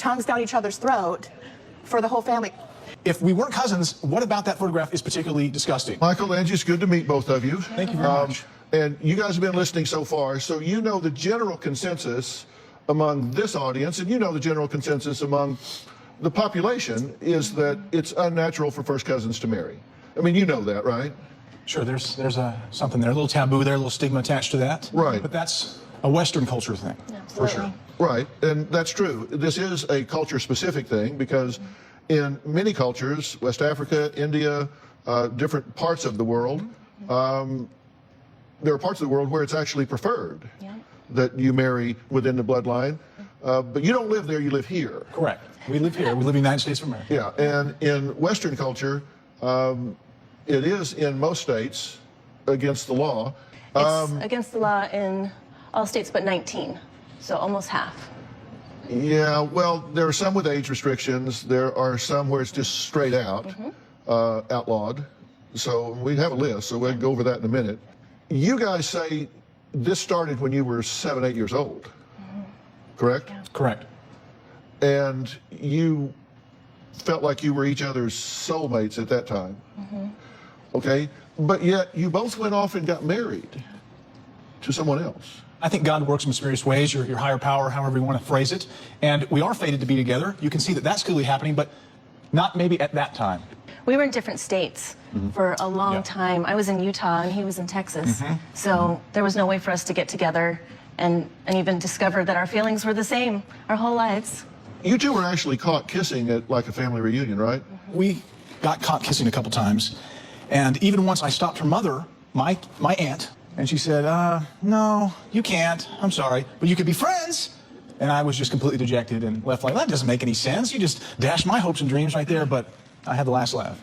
tongues down each other's throat for the whole family. If we weren't cousins, what about that photograph is particularly disgusting? Michael, Angie, it's good to meet both of you. Thank you very much. And you guys have been listening so far, so you know the general consensus among this audience, and you know the general consensus among the population is that it's unnatural for first cousins to marry. I mean, you know that, right? Sure, there's something there, a little taboo there, a little stigma attached to that. Right. But that's a Western culture thing, for sure. Right, and that's true. This is a culture-specific thing because in many cultures, West Africa, India, different parts of the world, there are parts of the world where it's actually preferred that you marry within the bloodline. But you don't live there, you live here. Correct. We live here. We live in the United States of America. Yeah, and in Western culture, it is in most states against the law. It's against the law in all states but 19, so almost half. Yeah, well, there are some with age restrictions. There are some where it's just straight out outlawed. So we have a list, so we'll go over that in a minute. You guys say this started when you were 7, 8 years old, correct? Yeah. Correct. And you felt like you were each other's soulmates at that time. Okay, but yet you both went off and got married to someone else. I think God works in mysterious ways, your higher power, however you want to phrase it. And we are fated to be together. You can see that that's clearly happening, but not maybe at that time. We were in different states for a long time. I was in Utah and he was in Texas. So there was no way for us to get together and even discover that our feelings were the same our whole lives. You two were actually caught kissing at like a family reunion, right? We got caught kissing a couple times. And even once I stopped her mother, my aunt, and she said, no, you can't. I'm sorry, but you could be friends. And I was just completely dejected and left like, that doesn't make any sense. You just dashed my hopes and dreams right there, but I had the last laugh.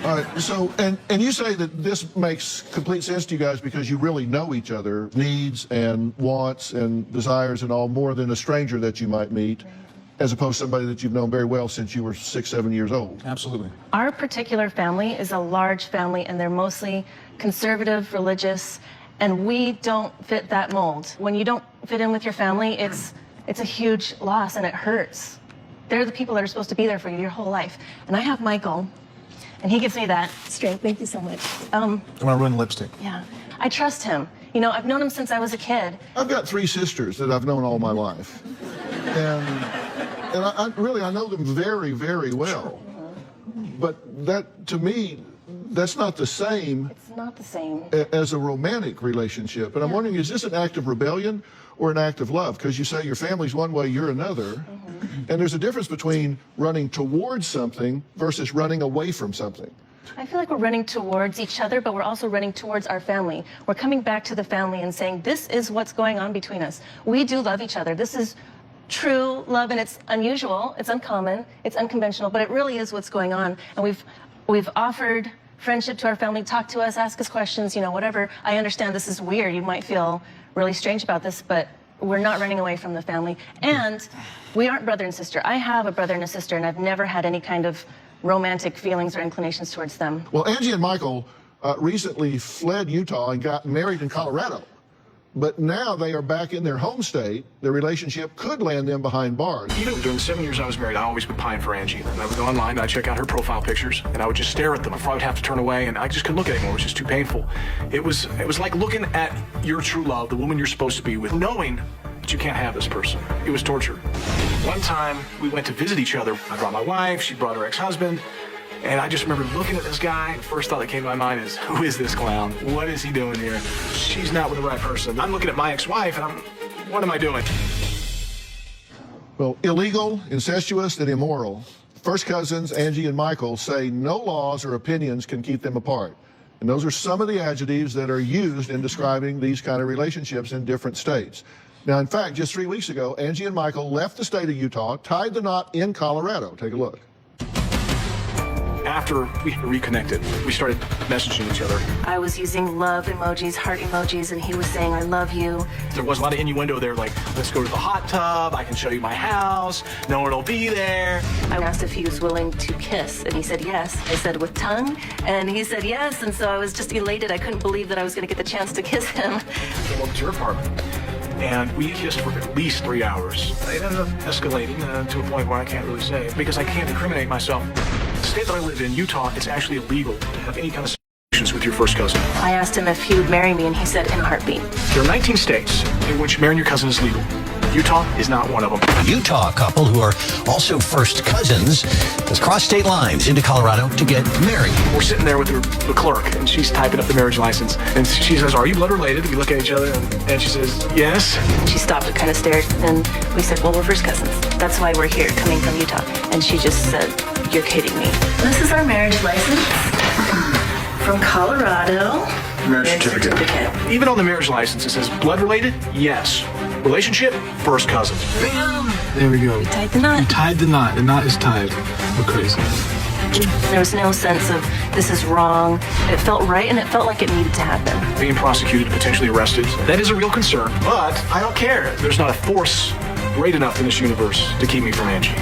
All right, so, and you say that this makes complete sense to you guys because you really know each other, needs and wants and desires and all, more than a stranger that you might meet, as opposed to somebody that you've known very well since you were 6, 7 years old. Absolutely. Our particular family is a large family and they're mostly conservative, religious, and we don't fit that mold. When you don't fit in with your family, it's a huge loss and it hurts. They're the people that are supposed to be there for you your whole life. And I have Michael, and he gives me that strength. Thank you so much. I want to ruin lipstick. Yeah, I trust him. You know, I've known him since I was a kid. I've got 3 sisters that I've known all my life. And I know them very, very well. But that, to me, that's not the same. It's not the same. As a romantic relationship. And I'm wondering, is this an act of rebellion or an act of love? Because you say your family's one way, you're another. And there's a difference between running towards something versus running away from something. I feel like we're running towards each other, but we're also running towards our family. We're coming back to the family and saying, this is what's going on between us. We do love each other. This is true love, and it's unusual, it's uncommon, it's unconventional, but it really is what's going on. And we've offered friendship to our family, talk to us, ask us questions, you know, whatever. I understand this is weird. You might feel really strange about this, but we're not running away from the family. And we aren't brother and sister. I have a brother and a sister, and I've never had any kind of romantic feelings or inclinations towards them. Well, Angie and Michael recently fled Utah and got married in Colorado. But now they are back in their home state. Their relationship could land them behind bars. Even during the 7 years I was married, I always would pine for Angie. And I would go online, and I'd check out her profile pictures, and I would just stare at them. I would have to turn away, and I just couldn't look at it anymore. It was just too painful. It was like looking at your true love, the woman you're supposed to be with, knowing that you can't have this person. It was torture. One time, we went to visit each other. I brought my wife, she brought her ex-husband. And I just remember looking at this guy. The first thought that came to my mind is, who is this clown? What is he doing here? She's not with the right person. I'm looking at my ex-wife, and what am I doing? Well, illegal, incestuous, and immoral. First cousins, Angie and Michael, say no laws or opinions can keep them apart. And those are some of the adjectives that are used in describing these kind of relationships in different states. Now, in fact, just 3 weeks ago, Angie and Michael left the state of Utah, tied the knot in Colorado. Take a look. After we reconnected, we started messaging each other. I was using love emojis, heart emojis, and he was saying, I love you. There was a lot of innuendo there, like, let's go to the hot tub, I can show you my house, no one will be there. I asked if he was willing to kiss, and he said yes. I said, with tongue? And he said yes, and so I was just elated. I couldn't believe that I was going to get the chance to kiss him. I walked to your apartment, and we kissed for at least 3 hours. It ended up escalating to a point where I can't really say, because I can't incriminate myself. The state that I live in, Utah, it's actually illegal to have any kind of relations with your first cousin. I asked him if he would marry me, and he said in a heartbeat. There are 19 states in which marrying your cousin is legal. Utah is not one of them. A Utah couple who are also first cousins has crossed state lines into Colorado to get married. We're sitting there with the clerk, and she's typing up the marriage license. And she says, "Are you blood related?" We look at each other, and she says, "Yes." She stopped and kind of stared, and we said, well, we're first cousins. That's why we're here, coming from Utah. And she just said, "You're kidding me." This is our marriage license from Colorado. Marriage certificate. Even on the marriage license, it says blood related? Yes. Relationship? First cousins. Bam! There we go. We tied the knot. You tied the knot. The knot is tied. We're crazy. There was no sense of this is wrong. It felt right, and it felt like it needed to happen. Being prosecuted, potentially arrested, that is a real concern. But I don't care. There's not a force great enough in this universe to keep me from Angie.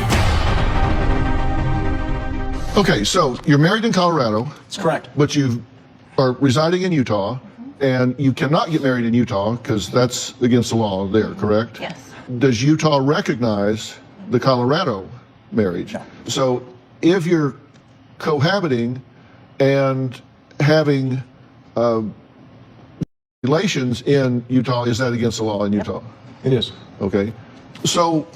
Okay, so you're married in Colorado. That's correct. But you are residing in Utah, and you cannot get married in Utah because that's against the law there, correct? Yes. Does Utah recognize the Colorado marriage? No. So if you're cohabiting and having relations in Utah, is that against the law in Utah? It is. Okay. So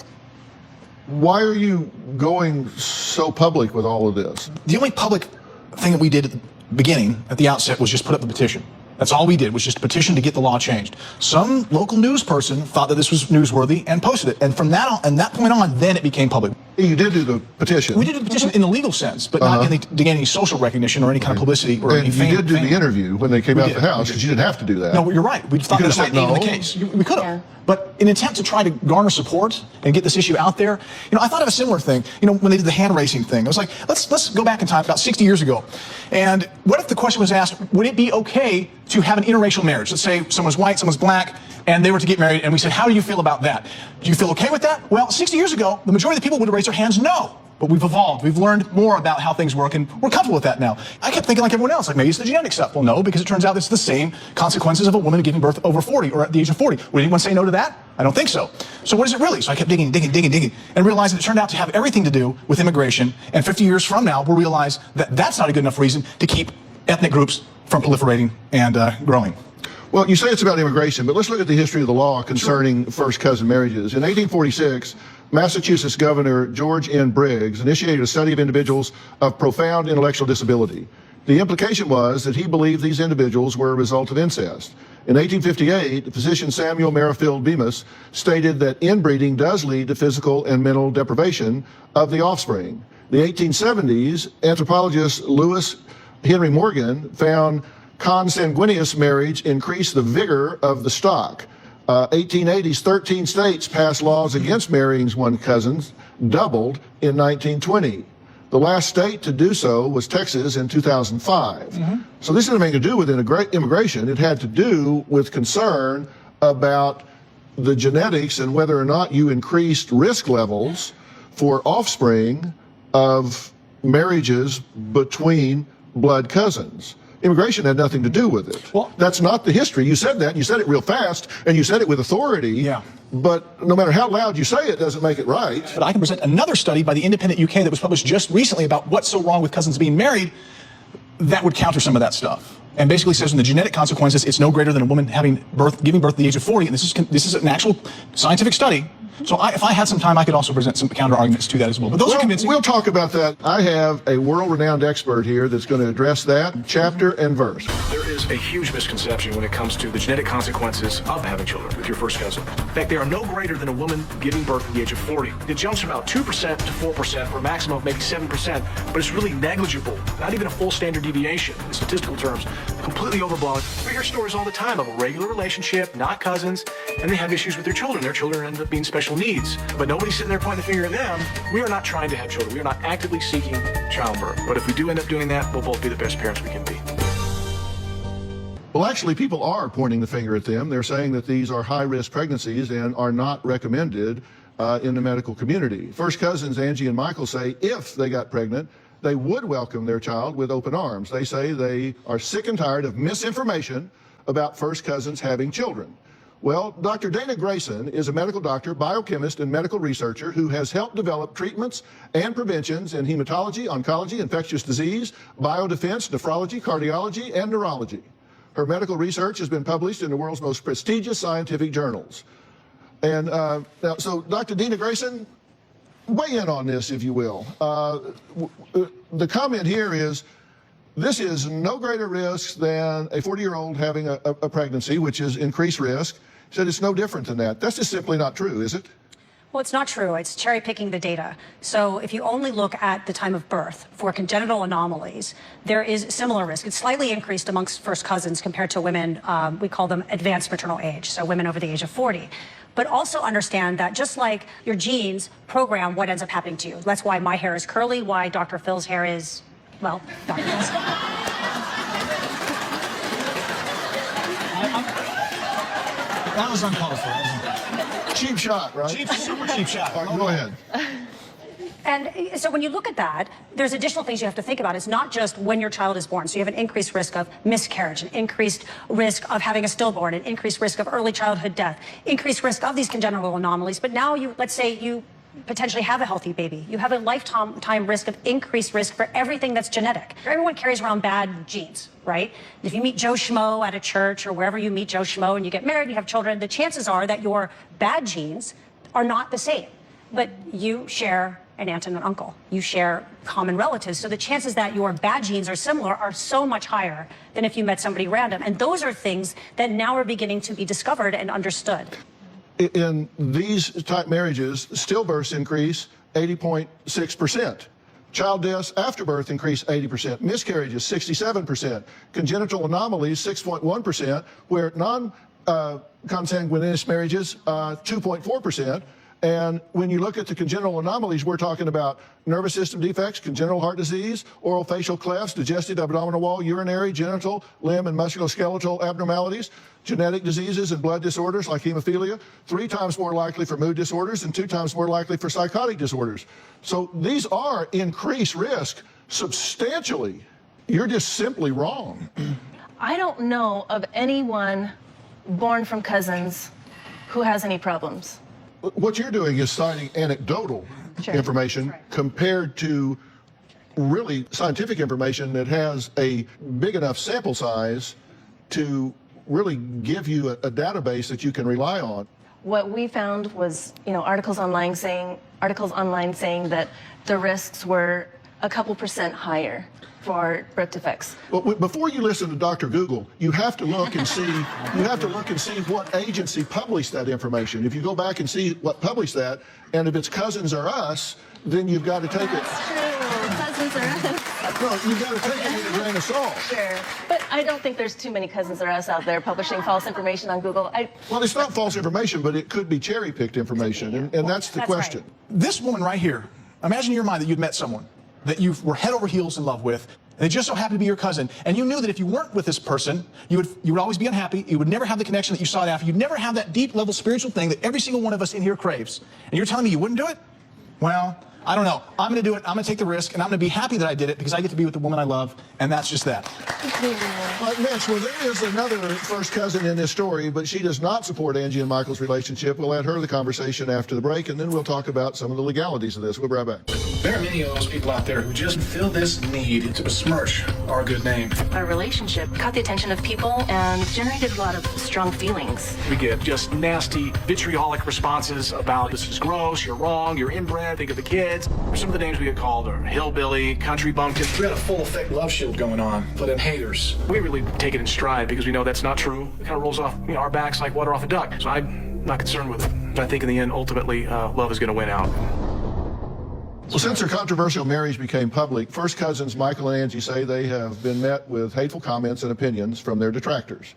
why are you going so public with all of this? The only public thing that we did at the beginning, at the outset, was just put up the petition. That's all we did, was just a petition to get the law changed. Some local news person thought that this was newsworthy and posted it. And from that on, and that point on, then it became public. You did do the petition. We did the petition in the legal sense, but not to gain any social recognition or any kind of publicity or any And fame. you did do the interview when they came out of the did. house, because you didn't have to do that. No, you're right. We thought could that have might said be the no. case. We could have. Yeah. But in an attempt to try to garner support and get this issue out there, I thought of a similar thing. When they did the hand racing thing, I was like, let's go back in time about 60 years ago. And what if the question was asked, would it be okay to have an interracial marriage? Let's say someone's white, someone's black, and they were to get married, and we said, how do you feel about that? Do you feel okay with that? Well, 60 years ago, the majority of the people would have raised their hands no. But we've evolved. We've learned more about how things work, and we're comfortable with that now. I kept thinking like everyone else, like maybe it's the genetic stuff. Well, no, because it turns out it's the same consequences of a woman giving birth over 40 or at the age of 40. Would anyone say no to that? I don't think so. So what is it really? So I kept digging, and realized that it turned out to have everything to do with immigration. And 50 years from now, we'll realize that that's not a good enough reason to keep ethnic groups from proliferating and growing. Well, you say it's about immigration, but let's look at the history of the law concerning first cousin marriages. In 1846, Massachusetts Governor George N. Briggs initiated a study of individuals of profound intellectual disability. The implication was that he believed these individuals were a result of incest. In 1858, physician Samuel Merrifield Bemis stated that inbreeding does lead to physical and mental deprivation of the offspring. In the 1870s, anthropologist Lewis Henry Morgan found consanguineous marriage increased the vigor of the stock. 1880s, 13 states passed laws against marrying one's cousins, doubled in 1920. The last state to do so was Texas in 2005. So this didn't have anything to do with immigration. It had to do with concern about the genetics and whether or not you increased risk levels for offspring of marriages between blood cousins. Immigration had nothing to do with it. Well, that's not the history. You said that, and you said it real fast, and you said it with authority. Yeah. But no matter how loud you say it, doesn't make it right. But I can present another study by the Independent UK that was published just recently about what's so wrong with cousins being married that would counter some of that stuff. And basically says in the genetic consequences, it's no greater than a woman giving birth at the age of 40. And this is an actual scientific study. So if I had some time, I could also present some counter arguments to that as well. But those are convincing. We'll talk about that. I have a world-renowned expert here that's going to address that chapter and verse. There is a huge misconception when it comes to the genetic consequences of having children with your first cousin. In fact, they are no greater than a woman giving birth at the age of 40. It jumps from about 2% to 4%, or a maximum of maybe 7%, but it's really negligible. Not even a full standard deviation in statistical terms. Completely overblown. We hear stories all the time of a regular relationship, not cousins, and they have issues with their children. Their children end up being special needs. But nobody's sitting there pointing the finger at them. We are not trying to have children. We are not actively seeking childbirth. But if we do end up doing that, we'll both be the best parents we can be. Well, actually, people are pointing the finger at them. They're saying that these are high-risk pregnancies and are not recommended in the medical community. First cousins Angie and Michael say if they got pregnant, they would welcome their child with open arms. They say they are sick and tired of misinformation about first cousins having children. Well, Dr. Dana Grayson is a medical doctor, biochemist, and medical researcher who has helped develop treatments and preventions in hematology, oncology, infectious disease, biodefense, nephrology, cardiology, and neurology. Her medical research has been published in the world's most prestigious scientific journals. And now, so Dr. Dana Grayson, weigh in on this, if you will. The comment here is, this is no greater risk than a 40-year-old having a pregnancy, which is increased risk. Said it's no different than that. That's just simply not true, is it? Well, it's not true. It's cherry picking the data. So if you only look at the time of birth for congenital anomalies, there is similar risk. It's slightly increased amongst first cousins compared to women, we call them advanced maternal age, so women over the age of 40. But also understand that just like your genes program what ends up happening to you. That's why my hair is curly, why Dr. Phil's hair is, well, Dr. Phil's. That was uncalled for. Cheap shot, right? Super cheap shot. All right, go ahead. And so when you look at that, there's additional things you have to think about. It's not just when your child is born. So you have an increased risk of miscarriage, an increased risk of having a stillborn, an increased risk of early childhood death, increased risk of these congenital anomalies. But now let's say you potentially have a healthy baby. You have a lifetime risk of increased risk for everything that's genetic. Everyone carries around bad genes, right? If you meet Joe Schmo at a church or wherever you meet Joe Schmo and you get married and you have children, the chances are that your bad genes are not the same. But you share an aunt and an uncle. You share common relatives. So the chances that your bad genes are similar are so much higher than if you met somebody random. And those are things that now are beginning to be discovered and understood. In these type marriages, stillbirths increase 80.6%. Child deaths after birth increase 80%. Miscarriages, 67%. Congenital anomalies, 6.1%, where non-consanguineous marriages, 2.4%. And when you look at the congenital anomalies, we're talking about nervous system defects, congenital heart disease, oral facial clefts, digestive abdominal wall, urinary, genital, limb, and musculoskeletal abnormalities, genetic diseases and blood disorders like hemophilia, 3 times more likely for mood disorders and 2 times more likely for psychotic disorders. So these are increased risk substantially. You're just simply wrong. I don't know of anyone born from cousins who has any problems. What you're doing is citing anecdotal information compared to really scientific information that has a big enough sample size to really give you a database that you can rely on. What we found was, articles online saying that the risks were a couple percent higher for birth defects. Well, before you listen to Dr. Google, you have to look and see. What agency published that information. If you go back and see what published that, and if it's Cousins or Us, then you've got to take it. That's true. Cousins or Us. Well, you've got to take it with a grain of salt. Sure. But I don't think there's too many Cousins or Us out there publishing false information on Google. Well, it's not false information, but it could be cherry-picked information, and that's the question. Right. This woman right here, imagine in your mind that you'd met someone that you were head over heels in love with, and they just so happened to be your cousin, and you knew that if you weren't with this person, you would always be unhappy, you would never have the connection that you sought after, you'd never have that deep level spiritual thing that every single one of us in here craves. And you're telling me you wouldn't do it? Well, I don't know. I'm going to do it. I'm going to take the risk, and I'm going to be happy that I did it because I get to be with the woman I love, and that's just that. Mitch, well, there is another first cousin in this story, but she does not support Angie and Michael's relationship. We'll let her the conversation after the break, and then we'll talk about some of the legalities of this. We'll be right back. There are many of those people out there who just feel this need to besmirch our good name. Our relationship caught the attention of people and generated a lot of strong feelings. We get just nasty, vitriolic responses about this is gross, you're wrong, you're inbred, think of the kids. Some of the names we get called are hillbilly, country bumpkin. We got a full effect love shield going on for them haters. We really take it in stride because we know that's not true. It kind of rolls off our backs like water off a duck. So I'm not concerned with it. I think in the end, ultimately, love is going to win out. Well, since their controversial marriage became public, first cousins Michael and Angie say they have been met with hateful comments and opinions from their detractors.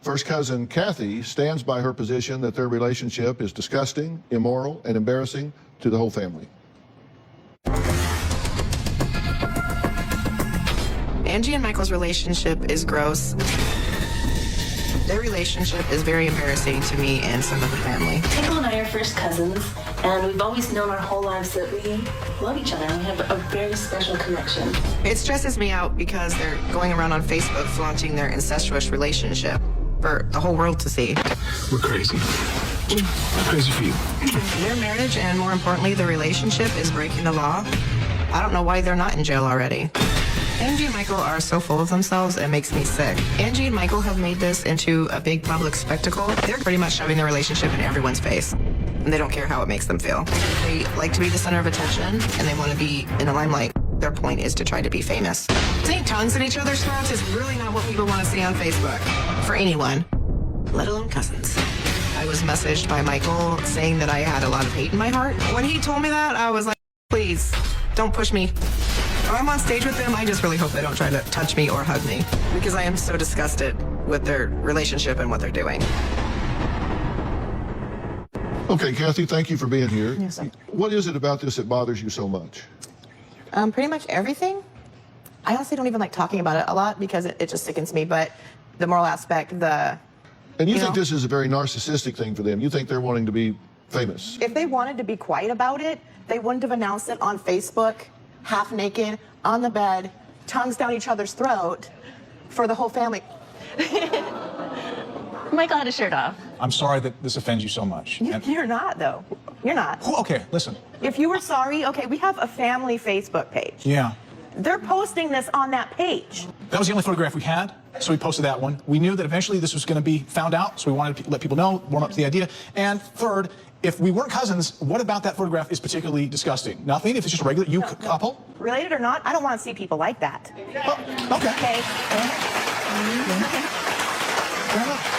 First cousin Kathy stands by her position that their relationship is disgusting, immoral, and embarrassing to the whole family. Angie and Michael's relationship is gross. Their relationship is very embarrassing to me and some of the family. Michael and I are first cousins, and we've always known our whole lives that we love each other and we have a very special connection. It stresses me out because they're going around on Facebook flaunting their incestuous relationship. for the whole world to see. We're crazy. I'm crazy for you. Their marriage, and more importantly, the relationship, is breaking the law. I don't know why they're not in jail already. Angie and Michael are so full of themselves, it makes me sick. Angie and Michael have made this into a big public spectacle. They're pretty much shoving their relationship in everyone's face. And they don't care how it makes them feel. They like to be the center of attention, and they want to be in the limelight. Their point is to try to be famous. Saying tongues in each other's throats is really not what people want to see on Facebook. For anyone, let alone cousins. I was messaged by Michael saying that I had a lot of hate in my heart. When he told me that, I was like, please, don't push me. When I'm on stage with them, I just really hope they don't try to touch me or hug me, because I am so disgusted with their relationship and what they're doing. Okay, Kathy, thank you for being here. Yes, sir. What is it about this that bothers you so much? Pretty much everything. I honestly don't even like talking about it a lot because it just sickens me, but the moral aspect, And you think this is a very narcissistic thing for them? You think they're wanting to be famous? if they wanted to be quiet about it, they wouldn't have announced it on Facebook, half naked, on the bed, tongues down each other's throat for the whole family. Michael had his shirt off. I'm sorry that this offends you so much. And- You're not, though. You're not. okay, listen. If you were sorry, okay, we have a family Facebook page. Yeah. They're posting this on that page. That was the only photograph we had, so we posted that one. We knew that eventually this was going to be found out, so we wanted to let people know, warm up to the idea. And third, if we weren't cousins, what about that photograph is particularly disgusting? Nothing? If it's just a regular couple? Related or not, I don't want to see people like that. Oh, okay. Okay? Fair enough.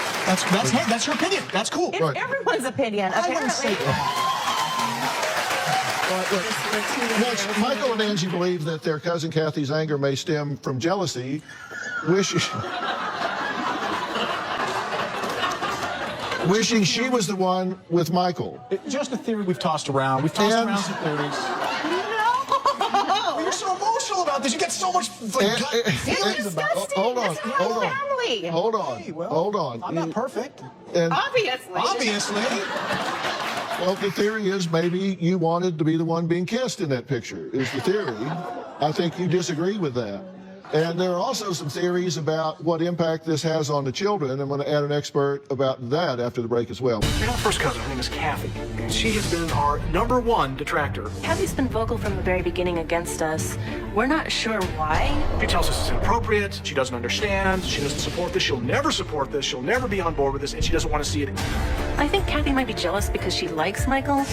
That's your opinion. That's cool. It's everyone's opinion, I wouldn't say apparently. that. Next, Michael and Angie believe that their cousin Kathy's anger may stem from jealousy, wishing she was the one with Michael. It's just a theory we've tossed around. We've tossed around some theories. No! You're so emotional about this. You get so much feelings about it. Hold on, That's the whole family. hold on, Hey, well, hold on. I'm not perfect. And, Obviously. Obviously. well, the theory is maybe you wanted to be the one being kissed in that picture, is the theory. I think you disagree with that. And there are also some theories about what impact this has on the children. I'm going to add an expert about that after the break as well. You're not first cousin. Her name is Kathy. And she has been our #1 detractor. Kathy's been vocal from the very beginning against us. We're not sure why. She tells us it's inappropriate. She doesn't understand. She doesn't support this. She'll never support this. She'll never be on board with this. And she doesn't want to see it. I think Kathy might be jealous because she likes Michael.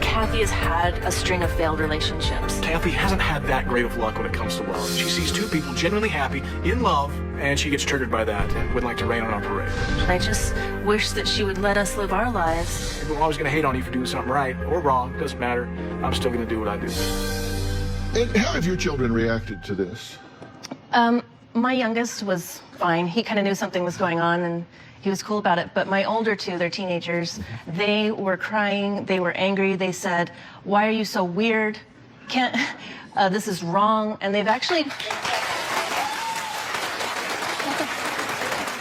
Kathy has had a string of failed relationships. Kathy hasn't had that great of luck when it comes to love. She sees two people genuinely happy, in love, and she gets triggered by that and would like to rain on our parade. I just wish that she would let us live our lives. People are always going to hate on you for doing something right or wrong. Doesn't matter. I'm still going to do what I do. And how have your children reacted to this? My youngest was fine. He kind of knew something was going on and he was cool about it. But my older two, they're teenagers, they were crying, they were angry. They said, "Why are you so weird? This is wrong." And they've actually...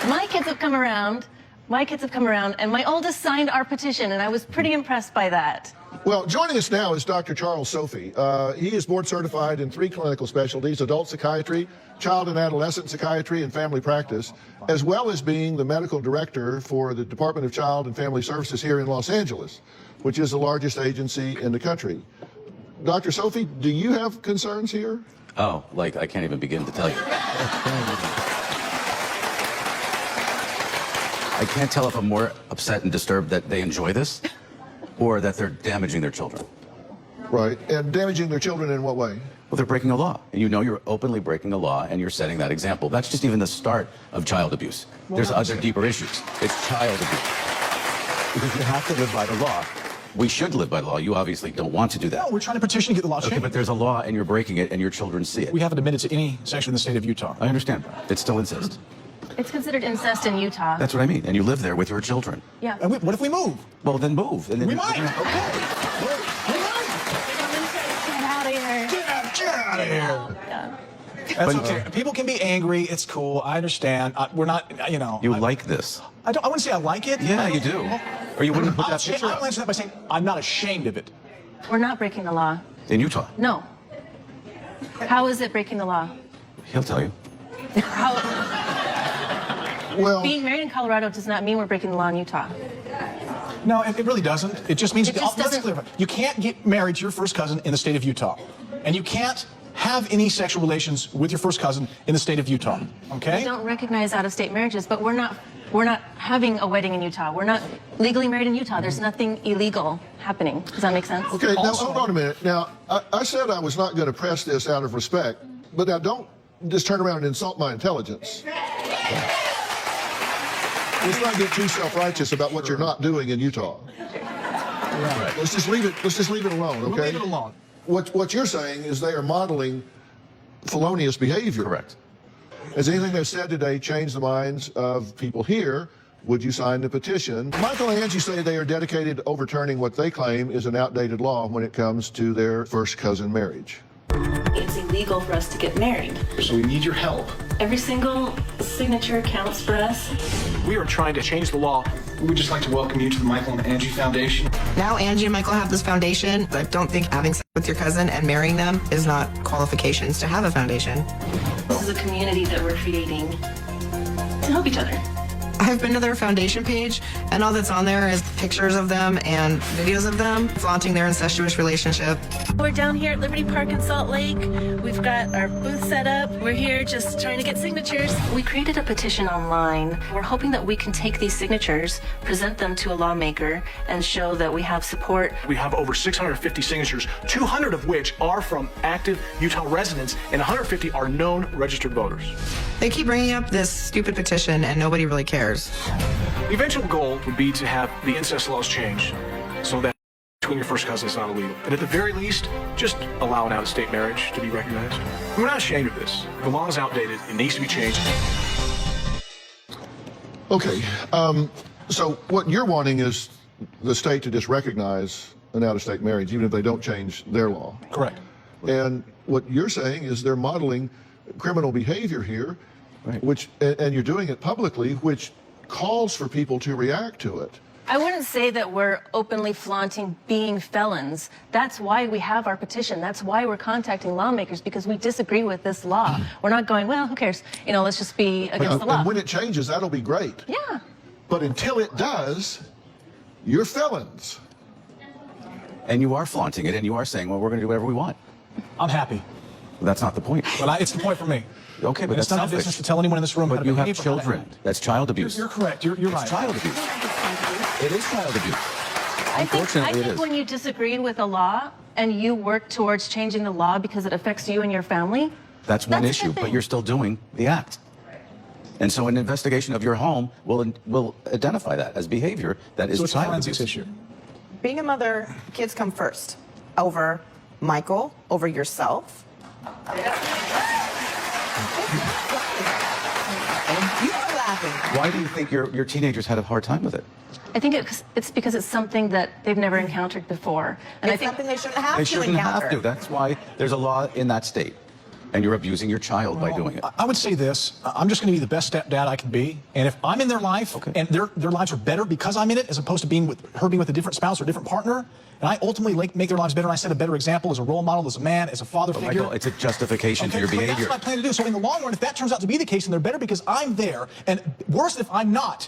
My kids have come around, and my oldest signed our petition, and I was pretty impressed by that. Well, joining us now is Dr. Charles Sophie. He is board certified in 3 clinical specialties: adult psychiatry, child and adolescent psychiatry, and family practice, as well as being the medical director for the Department of Child and Family Services here in Los Angeles, which is the largest agency in the country. Dr. Sophie, do you have concerns here? Oh, like I can't even begin to tell you. I can't tell if I'm more upset and disturbed that they enjoy this or that they're damaging their children. Right. And damaging their children in what way? Well, they're breaking the law. And you know you're openly breaking the law and you're setting that example. That's just even the start of child abuse. There's other deeper issues. It's child abuse. Because you have to live by the law. We should live by the law. You obviously don't want to do that. No, we're trying to petition to get the law Okay, changed. but there's a law and you're breaking it and your children see it. We haven't admitted to any section in the state of Utah. I understand. It's still incest. It's considered incest in Utah. That's what I mean. And you live there with your children. Yeah. And what if we move? Well, then move. And then We might. Okay. We might. Get out of here. Get out of here. Yeah. That's okay. People can be angry. It's cool. I understand. We're not, you know. You like this. I wouldn't say I like it. Yeah, you do. Or you wouldn't put that picture I'll up. answer that by saying I'm not ashamed of it. We're not breaking the law. In Utah. No. How is it breaking the law? He'll tell you. Well, Being married in Colorado does not mean we're breaking the law in Utah. No, it really doesn't. It just means It just let's doesn't- clarify. You can't get married to your first cousin in the state of Utah, and you can't have any sexual relations with your first cousin in the state of Utah. Okay? We don't recognize out-of-state marriages, but we're not having a wedding in Utah. We're not legally married in Utah. There's nothing illegal happening. Does that make sense? okay, now Also- hold on a minute. Now, I said I was not going to press this out of respect, but now don't just turn around and insult my intelligence. Let's not get too self-righteous about what you're not doing in Utah. Right. Let's just leave it alone, okay? We'll leave it alone. What you're saying is they are modeling felonious behavior. Correct. Has anything they've said today changed the minds of people here? Would you sign the petition? Michael and Angie say they are dedicated to overturning what they claim is an outdated law when it comes to their first cousin marriage. It's illegal for us to get married. So we need your help. Every single signature counts for us. We are trying to change the law. We would just like to welcome you to the Michael and Angie Foundation. Now Angie and Michael have this foundation. I don't think having sex with your cousin and marrying them is not qualifications to have a foundation. This is a community that we're creating to help each other. I've been to their foundation page, and all that's on there is pictures of them and videos of them flaunting their incestuous relationship. We're down here at Liberty Park in Salt Lake. We've got our booth set up. We're here just trying to get signatures. We created a petition online. We're hoping that we can take these signatures, present them to a lawmaker, and show that we have support. We have over 650 signatures, 200 of which are from active Utah residents, and 150 are known registered voters. They keep bringing up this stupid petition, and nobody really cares. The eventual goal would be to have the incest laws changed so that between your first cousins is not illegal. And at the very least, just allow an out-of-state marriage to be recognized. We're not ashamed of this. The law is outdated. It needs to be changed. Okay, so what you're wanting is the state to just recognize an out-of-state marriage, even if they don't change their law. Correct. And what you're saying is they're modeling criminal behavior here, Right. which, and you're doing it publicly, which calls for people to react to it. I wouldn't say that we're openly flaunting being felons. That's why we have our petition. That's why we're contacting lawmakers, because we disagree with this law. We're not going, well, who cares? You know, let's just be against the law. And when it changes, that'll be great. Yeah. But until it does, you're felons. And you are flaunting it, and you are saying, well, we're going to do whatever we want. I'm happy. That's not the point. But it's the point for me. Okay, but it's that's not my selfish. business to tell anyone in this room how But to you have behave or how to children. act. That's child abuse. You're correct. You're right. It's child abuse. It is child abuse. I Unfortunately, think it is. when you disagree with a law and you work towards changing the law because it affects you and your family, That's one That's a issue, good but thing. you're still doing the act. And so an investigation of your home will identify that as behavior that is So it's a child forensics abuse. issue. Being a mother, kids come first over Michael, over yourself. You are laughing. Why do you think your teenagers had a hard time with it? I think it's because it's something that they've never encountered before. And I It's think something they shouldn't have They to shouldn't encounter. have to. That's why there's a law in that state. And you're abusing your child by doing it. I would say this. I'm just going to be the best stepdad I can be. And if I'm in their life and their lives are better because I'm in it, as opposed to being with a different spouse or a different partner, and I ultimately make their lives better, and I set a better example as a role model, as a man, as a father But figure. Michael, it's a justification for your but behavior. That's what I plan to do. So in the long run, if that turns out to be the case, and they're better because I'm there, and worse if I'm not,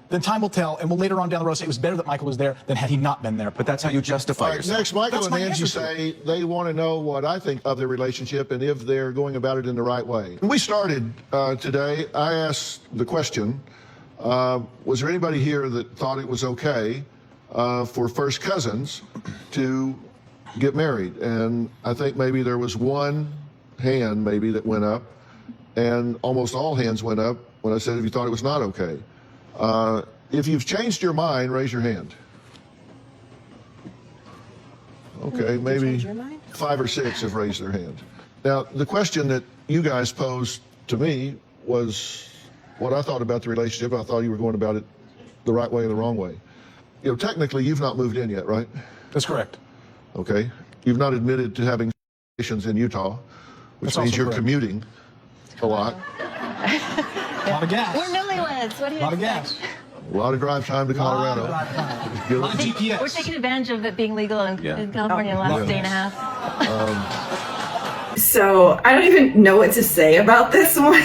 then time will tell, and we'll later on down the road say it was better that Michael was there than had he not been there. But that's how you justify All right, yourself. next, Michael That's and my Angie answer to say they want to know what I think of their relationship and if they're going about it in the right way. When we started today, I asked the question, was there anybody here that thought it was okay for first cousins to get married? And I think maybe there was one hand maybe that went up, and almost all hands went up when I said if you thought it was not okay. If you've changed your mind, raise your hand. Okay, maybe 5 or 6 have raised their hand. Now, the question that you guys posed to me was what I thought about the relationship. I thought you were going about it the right way or the wrong way. You know, technically, you've not moved in yet, right? That's correct. Okay. You've not admitted to having relations in Utah, which That's means also you're correct. commuting a lot. A lot of gas. we're newlyweds. What do A you lot of expect? gas. A lot of drive time to Colorado. A lot of Give A lot of it- GPS. We're taking advantage of it being legal in California in the last day and a half. So I don't even know what to say about this one.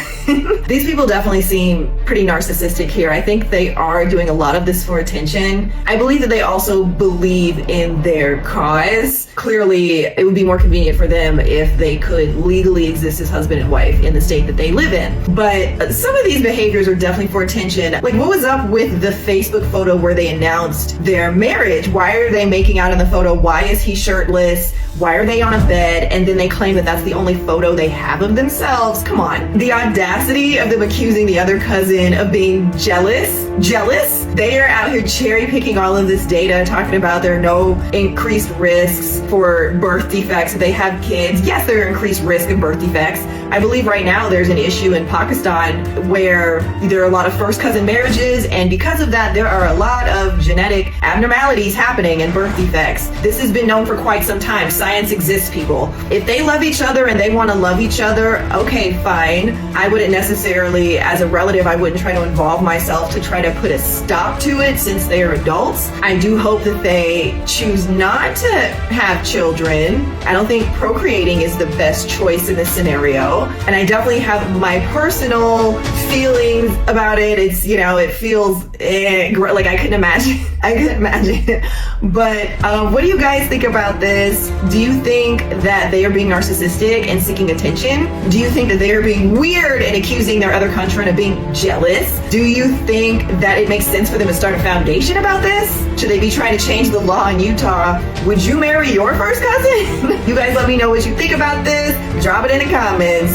These people definitely seem pretty narcissistic here. I think they are doing a lot of this for attention. I believe that they also believe in their cause. Clearly, it would be more convenient for them if they could legally exist as husband and wife in the state that they live in. But some of these behaviors are definitely for attention. Like, what was up with the Facebook photo where they announced their marriage? Why are they making out in the photo? Why is he shirtless? Why are they on a bed? And then they claim that that's the only photo they have of themselves. Come on. The audacity of them accusing the other cousin of being jealous. They are out here cherry picking all of this data, talking about there are no increased risks for birth defects. If they have kids, yes, there are increased risk of birth defects. I believe right now there's an issue in Pakistan where there are a lot of first cousin marriages, and because of that, there are a lot of genetic abnormalities happening and birth defects. This has been known for quite some time. Science exists, people. If they love each other and they want to love each other, okay, fine. I wouldn't necessarily, as a relative, I wouldn't try to involve myself to try to put a stop to it since they are adults. I do hope that they choose not to have children. I don't think procreating is the best choice in this scenario. And I definitely have my personal feelings about it. It's, you know, it feels like I couldn't imagine. But what do you guys think about this? Do you think that they are being narcissistic and seeking attention? Do you think that they are being weird and accusing their other countrymen of being jealous? Do you think that it makes sense for them to start a foundation about this? Should they be trying to change the law in Utah? Would you marry your first cousin? You guys let me know what you think about this. Drop it in the comments.